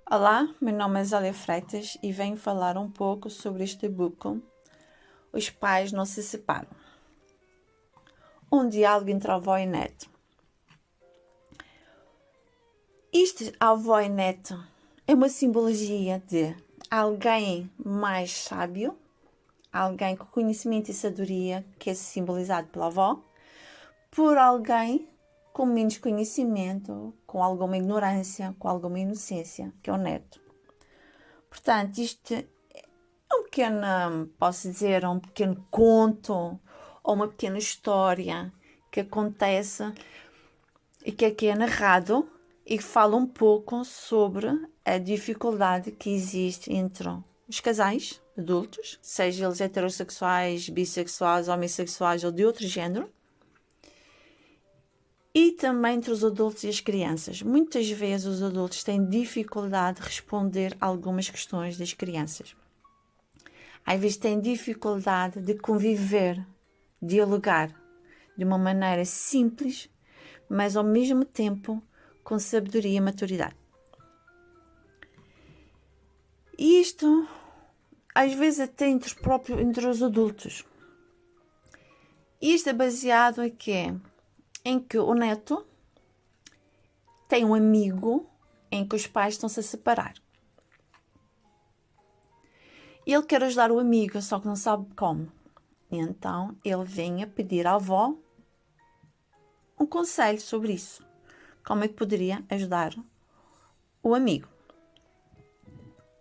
Olá, meu nome é Zélia Freitas e venho falar um pouco sobre este e-book Os Pais Não Se Separam. Um diálogo entre avó e neto. Este avó e neto é uma simbologia de alguém mais sábio, alguém com conhecimento e sabedoria, que é simbolizado pela avó, por alguém com menos conhecimento, com alguma ignorância, com alguma inocência, que é o neto. Portanto, isto é um pequeno, posso dizer, um pequeno conto ou uma pequena história que acontece e que aqui é narrado e que fala um pouco sobre a dificuldade que existe entre os casais adultos, seja eles heterossexuais, bissexuais, homossexuais ou de outro género, e também entre os adultos e as crianças. Muitas vezes os adultos têm dificuldade de responder a algumas questões das crianças. Às vezes têm dificuldade de conviver, dialogar de uma maneira simples, mas ao mesmo tempo com sabedoria e maturidade. E isto, às vezes, até entre os adultos. Isto é baseado em quê? Em que o neto tem um amigo em que os pais estão-se a separar. Ele quer ajudar o amigo, só que não sabe como. Então, ele vem a pedir à avó um conselho sobre isso. Como é que poderia ajudar o amigo?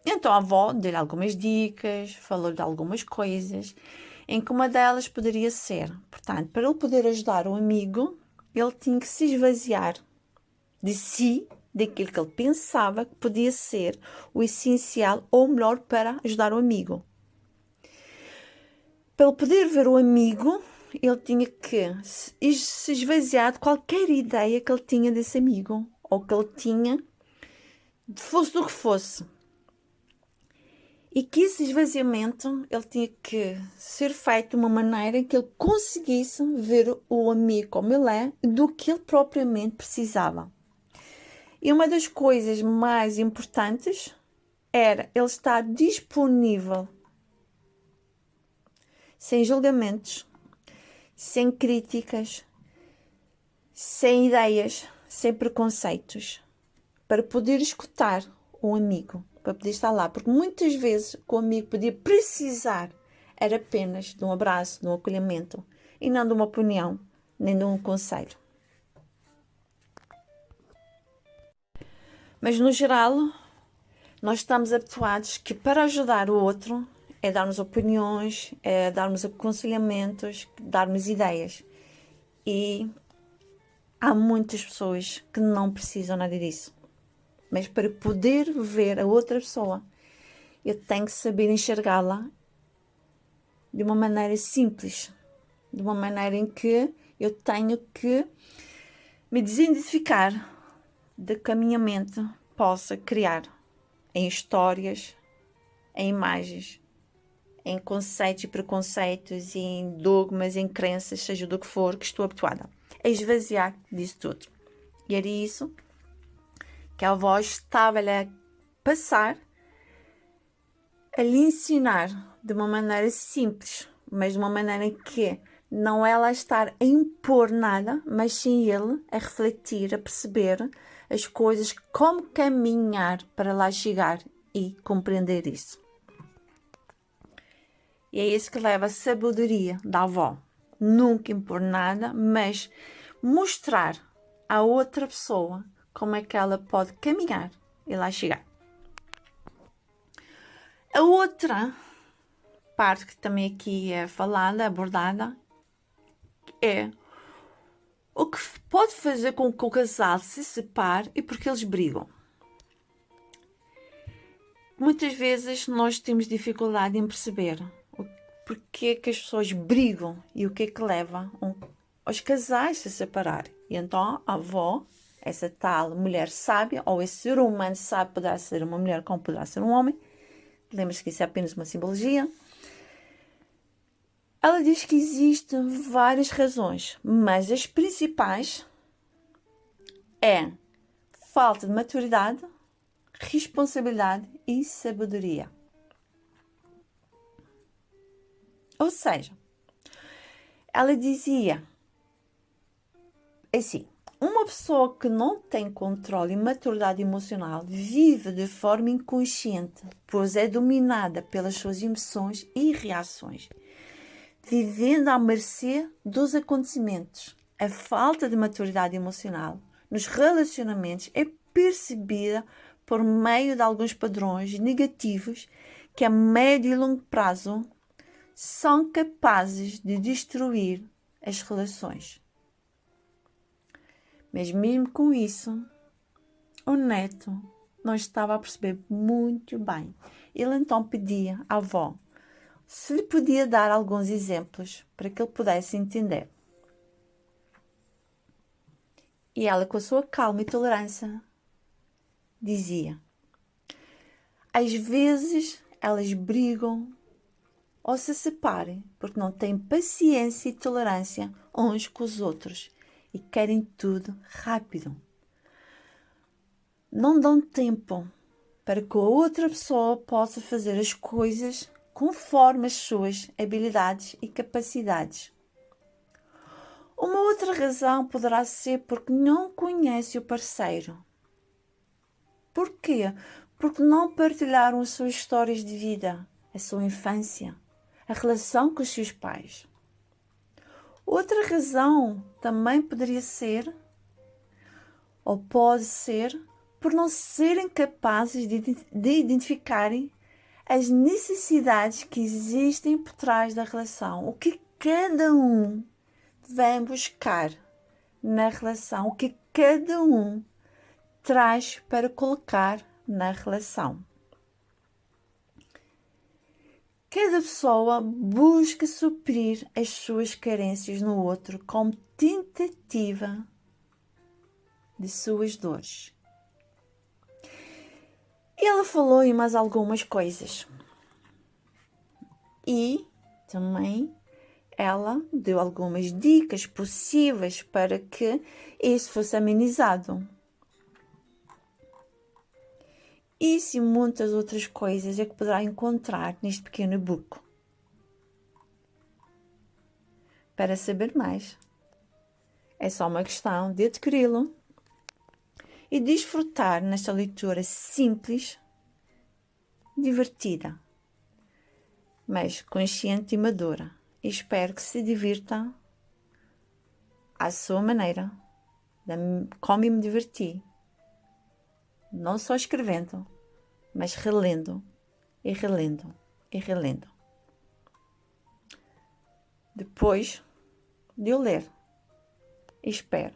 Então a avó deu-lhe algumas dicas, falou de algumas coisas, em que uma delas poderia ser, portanto, para ele poder ajudar o amigo, ele tinha que se esvaziar de si, daquilo que ele pensava que podia ser o essencial ou o melhor para ajudar o amigo. Para ele poder ver o amigo, ele tinha que se esvaziar de qualquer ideia que ele tinha desse amigo, ou que ele tinha, fosse do que fosse. E que esse esvaziamento ele tinha que ser feito de uma maneira que ele conseguisse ver o amigo como ele é, do que ele propriamente precisava. E uma das coisas mais importantes era ele estar disponível, sem julgamentos, sem críticas, sem ideias, sem preconceitos, para poder escutar o amigo, para poder estar lá. Porque muitas vezes o amigo podia precisar era apenas de um abraço, de um acolhimento, e não de uma opinião, nem de um conselho. Mas no geral, nós estamos habituados que para ajudar o outro é darmos opiniões, é darmos aconselhamentos, darmos ideias. E há muitas pessoas que não precisam nada disso. Mas para poder ver a outra pessoa, eu tenho que saber enxergá-la de uma maneira simples, de uma maneira em que eu tenho que me desidentificar de que a minha mente possa criar em histórias, em imagens, em conceitos e preconceitos, em dogmas, em crenças, seja do que for, que estou habituada a esvaziar disso tudo. E era isso que a avó estava-lhe a passar, a lhe ensinar de uma maneira simples, mas de uma maneira em que não ela estar a impor nada, mas sim ele a refletir, a perceber as coisas, como caminhar para lá chegar e compreender isso. E é isso que leva a sabedoria da avó. Nunca impor nada, mas mostrar à outra pessoa como é que ela pode caminhar e lá chegar. A outra parte que também aqui é falada, abordada, é o que pode fazer com que o casal se separe e porque eles brigam. Muitas vezes nós temos dificuldade em perceber porque é que as pessoas brigam e o que é que leva os casais a se separarem. E então a avó, essa tal mulher sábia, ou esse ser humano sábio, poderá ser uma mulher como poderá ser um homem, lembra-se que isso é apenas uma simbologia. Ela diz que existem várias razões, mas as principais é falta de maturidade, responsabilidade e sabedoria. Ou seja, ela dizia assim: uma pessoa que não tem controle e maturidade emocional vive de forma inconsciente, pois é dominada pelas suas emoções e reações, vivendo à mercê dos acontecimentos. A falta de maturidade emocional nos relacionamentos é percebida por meio de alguns padrões negativos que a médio e longo prazo são capazes de destruir as relações. Mas mesmo com isso, o neto não estava a perceber muito bem. Ele então pedia à avó se lhe podia dar alguns exemplos para que ele pudesse entender. E ela, com a sua calma e tolerância, dizia: às vezes elas brigam ou se separam porque não têm paciência e tolerância uns com os outros e querem tudo rápido. Não dão tempo para que a outra pessoa possa fazer as coisas conforme as suas habilidades e capacidades. Uma outra razão poderá ser porque não conhece o parceiro. Por quê? Porque não partilharam as suas histórias de vida, a sua infância, a relação com os seus pais. Outra razão também poderia ser, ou pode ser, por não serem capazes de identificarem as necessidades que existem por trás da relação, o que cada um vem buscar na relação, o que cada um traz para colocar na relação. Cada pessoa busca suprir as suas carências no outro como tentativa de suas dores. E ela falou em mais algumas coisas. E também ela deu algumas dicas possíveis para que isso fosse amenizado. Isso e muitas outras coisas é que poderá encontrar neste pequeno e-book. Para saber mais, é só uma questão de adquiri-lo e desfrutar nesta leitura simples, divertida, mas consciente e madura. E espero que se divirta à sua maneira, como eu me diverti. Não só escrevendo, mas relendo e relendo e relendo. Depois de eu ler, espero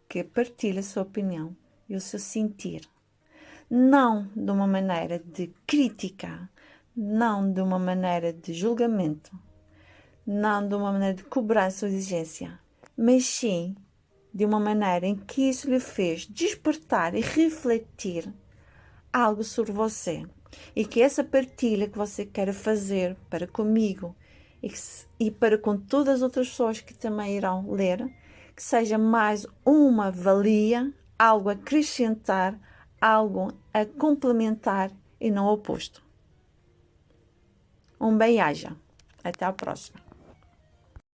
que partilhe a sua opinião e o seu sentir. Não de uma maneira de crítica, não de uma maneira de julgamento, não de uma maneira de cobrança ou exigência, mas sim de uma maneira em que isso lhe fez despertar e refletir algo sobre você. E que essa partilha que você quer fazer para comigo e para com todas as outras pessoas que também irão ler, que seja mais uma valia, algo a acrescentar, algo a complementar e não o oposto. Um bem-aja. Até a próxima.